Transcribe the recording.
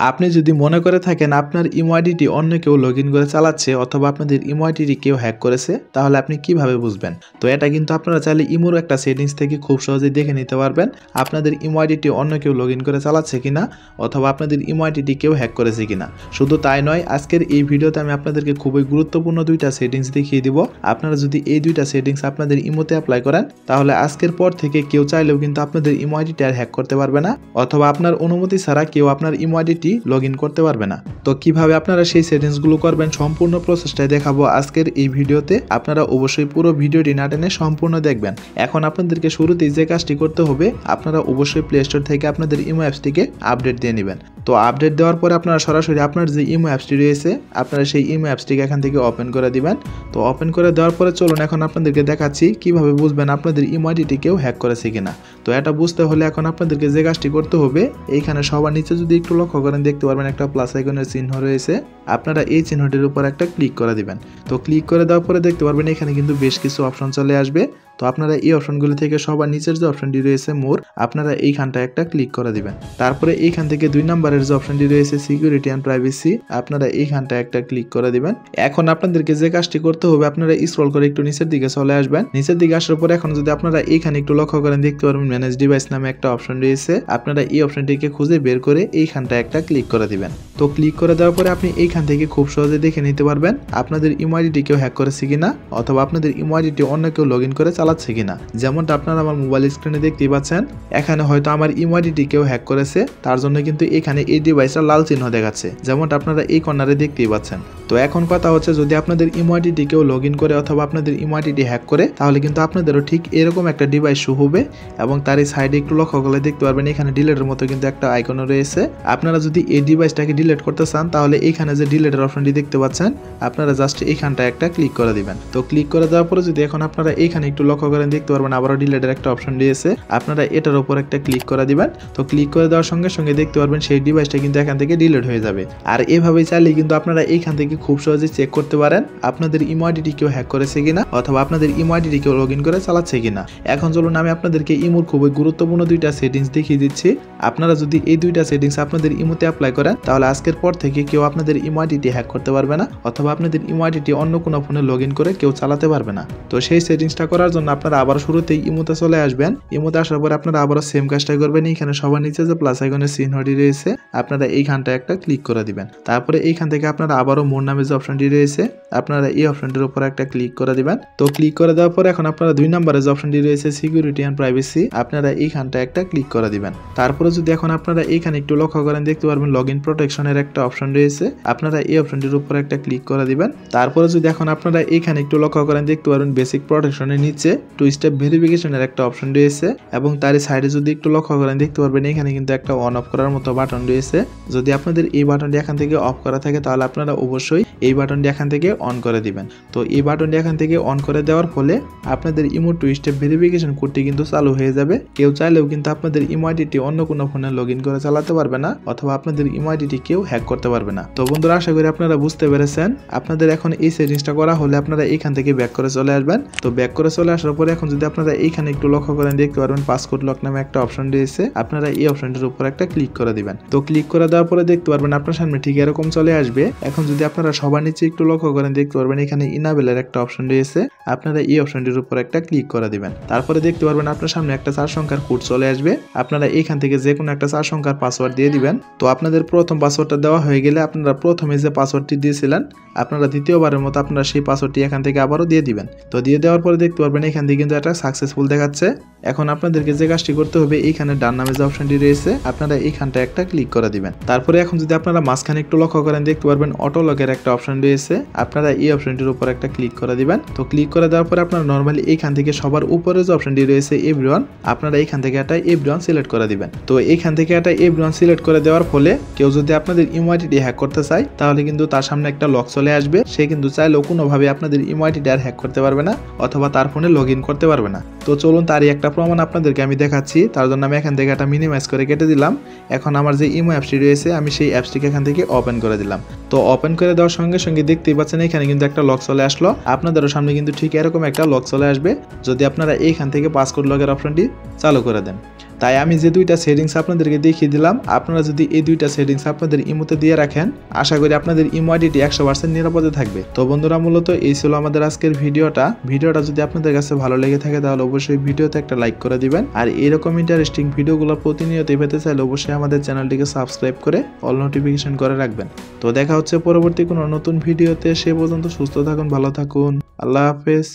আপনি যদি মনে করে থাকেন আপনার ইমো আইডিটি অন্য কেউ লগইন করে চালাচ্ছে অথবা আপনাদের ইমো আইডিটি কেউ হ্যাক করেছে, তাহলে আপনি কিভাবে বুঝবেন? তো এটা কিন্তু আপনারা চাইলে ইমোর একটা সেটিংস থেকে খুব সহজেই দেখে নিতে পারবেন আপনাদের ইমো আইডিটি অন্য কেউ লগইন করে চালাচ্ছে কিনা অথবা আপনাদের ইমো আইডিটি কেউ হ্যাক করেছে কিনা। শুধু তাই নয়, আজকের এই ভিডিওতে আমি আপনাদেরকে খুবই গুরুত্বপূর্ণ দুইটা সেটিংস দেখিয়ে দিব। আপনারা যদি এই দুইটা সেটিংস আপনাদের ইমোতে অ্যাপ্লাই করেন, তাহলে আজকের পর থেকে কেউ চাইলেও কিন্তু আপনাদের ইমো আইডিটি আর হ্যাক করতে পারবে না অথবা আপনার অনুমতি ছাড়া কেউ আপনার ইমো আইডিটি লগইন করতে পারবে না। তো কিভাবে আপনারা সেই সেটিংসগুলো করবেন সম্পূর্ণ প্রসেসটাই দেখাবো আজকের এই ভিডিওতে। আপনারা অবশ্যই পুরো ভিডিওটি না টেনে সম্পূর্ণ দেখবেন। এখন আপনাদেরকে শুরুতেই যে কাজটি করতে হবে, আপনারা অবশ্যই প্লে স্টোর থেকে আপনাদের ইমো অ্যাপসটিকে আপডেট দিয়ে নেবেন। তো আপডেট দেওয়ার পরে আপনারা সরাসরি আপনার যে ইমো অ্যাপসটি রয়েছে আপনারা সেই ইমো অ্যাপসটিকে এখান থেকে ওপেন করে দিবেন। তো ওপেন করে দেওয়ার পরে চলুন এখন আপনাদেরকে দেখাচ্ছি কিভাবে বুঝবেন আপনাদের ইমো আইডিটি কেউ হ্যাক করেছে কিনা। তো এটা বুঝতে হলে এখন আপনাদেরকে যে কাজটি করতে হবে, এইখানে সবার নিচে যদি একটু লক্ষ্য করেন দেখতে পারবেন একটা প্লাস আইকনের চিহ্ন রয়েছে। আপনারা এই চিহ্নটির উপর একটা ক্লিক করে দিবেন। তো ক্লিক করে দেওয়ার পরে দেখতে পারবেন এখানে কিন্তু বেশ কিছু অপশন চলে আসবে। তো আপনারা এই অপশনগুলি থেকে সবার নিচের যে অপশনটি রয়েছে মোর, আপনারা এইখানটায় একটা ক্লিক করে দিবেন। তারপরে এইখান থেকে 2 নম্বরের যে অপশনটি রয়েছে সিকিউরিটি অ্যান্ড প্রাইভেসি, আপনারা এইখানটায় একটা ক্লিক করে দিবেন। এখন আপনাদেরকে যে কাজটি করতে হবে, আপনারা স্ক্রল করে একটু নিচের দিকে চলে আসবেন। নিচের দিকে আসার পরে এখন যদি আপনারা এইখানে একটু লক্ষ্য করেন দেখতে পারবেন ম্যানেজ ডিভাইস নামে একটা অপশন রয়েছে। আপনারা এই অপশনটিকে খুঁজে বের করে এইখানটায় একটা ক্লিক করে দিবেন। তো ক্লিক করে দেওয়ার পরে আপনি এইখান থেকে খুব সহজে দেখে নিতে পারবেন আপনাদের ইমো আইডিটি কেউ হ্যাক করেছে কিনা অথবা আপনাদের ইমো আইডিটি অন্য কেউ লগইন করে চালাচ্ছে কিনা। যেমনটা আপনারা আমার মোবাইল স্ক্রিনে দেখতেই পাচ্ছেন, এখানে হয়তো আমার ইমো আইডিটি কেউ হ্যাক করেছে, তার জন্য কিন্তু এখানে এই ডিভাইসটা লাল চিহ্ন দেখাচ্ছে, যেমনটা আপনারা এই কর্নারে দেখতেই পাচ্ছেন। তো এখন কথা হচ্ছে, যদি আপনাদের ইমো আইডিটি কেউ লগইন করে অথবা আপনাদের ইমো আইডিটি হ্যাক করে, তাহলে কিন্তু আপনাদেরও ঠিক এরকম একটা ডিভাইস শো হবে এবং তার এই সাইডে একটু লক্ষ্য করলে দেখতে পারবেন এখানে ডিলেটের মতো কিন্তু একটা আইকনও রয়েছে। আপনারা যদি এই ডিভাইসটাকে ডিলিট করতে চান, তাহলে এইখানে যে ডিলিটের অপশনটি দেখতে পাচ্ছেন আপনারা জাস্ট এইখানটা একটা ক্লিক করে দিবেন। তো ক্লিক করে দেওয়ার পরে যদি এখন আপনারা এইখানে একটু লক্ষ্য করেন দেখতে পারবেন আবারও ডিলিটের একটা অপশন দিয়েছে, আপনারা এটার উপর একটা ক্লিক করে দিবেন। তো ক্লিক করে দেওয়ার সঙ্গে সঙ্গে দেখতে পারবেন সেই ডিভাইসটা কিন্তু এখান থেকে ডিলিট হয়ে যাবে। আর এভাবেই চাইলে কিন্তু আপনারা এইখান থেকে খুব সহজে চেক করতে পারেন আপনাদের ইমো আইডিটি কেউ হ্যাক করেছে কিনা অথবা আপনাদের ইমো আইডিটি কেউ লগইন করে চালাচ্ছে কিনা। এখন চলুন আমি আপনাদেরকে ইমোর খুবই গুরুত্বপূর্ণ দুইটা সেটিংস দেখিয়ে দিচ্ছি। আপনারা যদি এই দুইটা সেটিংস আপনাদের ইমোতে অ্যাপ্লাই করেন, তাহলে আজকের পর থেকে কেউ আপনাদের ইমো আইডিটি হ্যাক করতে পারবে না অথবা আপনাদের ইমো আইডিটি অন্য কোনো ফোনে লগইন করে কেউ চালাতে পারবে না। তো সেই সেটিংসটা করার জন্য আপনারা আবার শুরুতেই ইমোতে চলে আসবেন। ইমোতে আসার পর আপনারা আবারও সেম কাজটা করবেন। এখানে সবার নিচে যে প্লাস আইকনের চিহ্নটি রয়েছে আপনারা এইখানটা একটা ক্লিক করে দিবেন। তারপরে এইখান থেকে আপনারা আবারও মোর নামে যে অপশনটি রয়েছে আপনারা এই অপশনটির উপর একটা ক্লিক করে দিবেন। তো ক্লিক করে দেওয়ার পর এখন আপনারা 2 নম্বরে যে অপশনটি রয়েছে সিকিউরিটি অ্যান্ড প্রাইভেসি, আপনারা এইখানটা একটা ক্লিক করে দিবেন। তারপরে যদি এখন আপনারা এইখানে একটু লক্ষ্য করেন দেখতে পারবেন লগইন প্রোটেকশনের একটা অপশন রয়েছে, আপনারা এই অপশনটির উপর একটা ক্লিক করে দিবেন। তারপরে যদি এখন আপনারা এইখানে একটু লক্ষ্য করেন দেখতে পারবেন বেসিক প্রোটেকশনের নিচে 2 স্টেপ ভেরিফিকেশনের একটা অপশন রয়েছে এবং তার সাইডে যদি একটু লক্ষ্য করেন দেখতে পারবেন এখানে কিন্তু একটা অন অফ করার মতো বাটন রয়েছে। যদি আপনাদের এই বাটনটি এখান থেকে অফ করা থাকে, তাহলে আপনারা অবশ্যই এই বাটনটি এখান থেকে অন করে দিবেন। তো এই বাটনটি এখান থেকে অন করে দেওয়ার ফলে আপনাদের ইমো 2 স্টেপ ভেরিফিকেশন কোডটি কিন্তু চালু হয়ে যাবে। কেউ চাইলেও কিন্তু আপনাদের ইমো আইডিটি অন্য কোনো ফোনে লগইন করে চালাতে পারবে না অথবা আপনাদের ইমো আইডিটি কেউ হ্যাক করতে পারবে না। তো বন্ধুরা, আশা করি আপনারা বুঝতে পেরেছেন। আপনাদের এখন এই সেটিংসটা করা হলে আপনারা এইখান থেকে ব্যাক করে চলে আসবেন। তো ব্যাক করে চলে আসার পরে এখন যদি আপনারা এইখানে একটু লক্ষ্য করেন দেখতে পারবেন পাসকোড লক নামে একটা অপশন রয়েছে, আপনারা এই অপশনটির উপর একটা ক্লিক করে দিবেন। তো ক্লিক করে দেওয়ার পরে দেখতে পারবেন আপনার সামনে ঠিক এরকম চলে আসবে। এখন যদি আপনারা সবার নিচে একটু লক্ষ্য করেন দেখতে পারবেন এখানে ইনাবেলের একটা অপশন রয়েছে, আপনারা এই অপশনটির উপর একটা ক্লিক করে দিবেন। তারপরে দেখতে পারবেন আপনার সামনে একটা 4 সংখ্যার কোড চলে আসবে, আপনারা এইখান থেকে যে কোনো একটা 4 সংখ্যার পাসওয়ার্ড দিয়ে দিবেন। তো আপনাদের প্রথম পাসওয়ার্ডটা দেওয়া হয়ে গেলে আপনারা প্রথমে যে পাসওয়ার্ডটি দিয়েছিলেন আপনারা দ্বিতীয়বারের মতো আপনারা সেই পাসওয়ার্ডটি এখান থেকে আবারও দিয়ে দিবেন। তো দিয়ে দেওয়ার পরে দেখতে পারবেন এখান থেকে কিন্তু একটা সাকসেসফুল দেখাচ্ছে। এখন আপনাদেরকে যে কাজটি করতে হবে, এইখানে ডান নামে যে অপশনটি রয়েছে আপনারা এইখানটা একটা ক্লিক করে দিবেন। তারপরে এখন যদি আপনারা মাঝখানে একটু লক্ষ্য করেন দেখতে পারবেন অটো লকের একটা অপশন রয়েছে, আপনারা এই অপশনটির উপর একটা ক্লিক করে দিবেন। তো ক্লিক করে দেওয়ার পরে আপনারা নরমালি এইখান থেকে সবার উপরে যে অপশনটি রয়েছে এভরিওয়ান, আপনারা এইখান থেকে একটা এভরিওয়ান সিলেক্ট করে দিবেন। তো এইখান থেকে একটা এভরিওয়ান সিলেক্ট করে দেওয়ার ফলে কেউ যদি আপনাদের ইমো আইডিটি হ্যাক করতে চায়, তাহলে কিন্তু তার সামনে একটা লক চলে আসবে। সে কিন্তু চাইলেও কোনোভাবে আপনাদের ইমো আইডিটি আর হ্যাক করতে পারবে না অথবা তার ফোনে লগইন করতে পারবে না। তো চলুন তারই একটা প্রমাণ আপনাদেরকে আমি দেখাচ্ছি। তার জন্য আমি এখান থেকে একটা মিনিমাইজ করে কেটে দিলাম। এখন আমার যে ইমো অ্যাপসটি রয়েছে আমি সেই অ্যাপসটিকে এখান থেকে ওপেন করে দিলাম। তো ওপেন করে দেওয়ার সঙ্গে সঙ্গে দেখতেই পাচ্ছেন এখানে কিন্তু একটা লক চলে আসলো। আপনাদেরও সামনে কিন্তু ঠিক এরকম একটা লক চলে আসবে যদি আপনারা এইখান থেকে পাসকোড লগের অপশনটি চালু করে দেন। তাই আমি যে দুইটা সেটিংস আপনাদেরকে দেখিয়ে দিলাম, আপনারা যদি এই দুইটা সেটিংস আপনাদের ইমোতে দিয়ে রাখেন, আশা করি আপনাদের ইমো আইডিটি 100% নিরাপদে থাকবে। তো বন্ধুরা, মূলত এই ছিল আমাদের আজকের ভিডিওটা যদি আপনাদের কাছে ভালো লেগে থাকে তাহলে অবশ্যই ভিডিওতে একটা লাইক করে দিবেন। আর এরকম ইন্টারেস্টিং ভিডিওগুলো প্রতিনিয়ত পেতে চাইলে অবশ্যই আমাদের চ্যানেলটিকে সাবস্ক্রাইব করে অল নোটিফিকেশন করে রাখবেন। তো দেখা হচ্ছে পরবর্তী কোনো নতুন ভিডিওতে। সে পর্যন্ত সুস্থ থাকুন, ভালো থাকুন, আল্লাহ হাফেজ।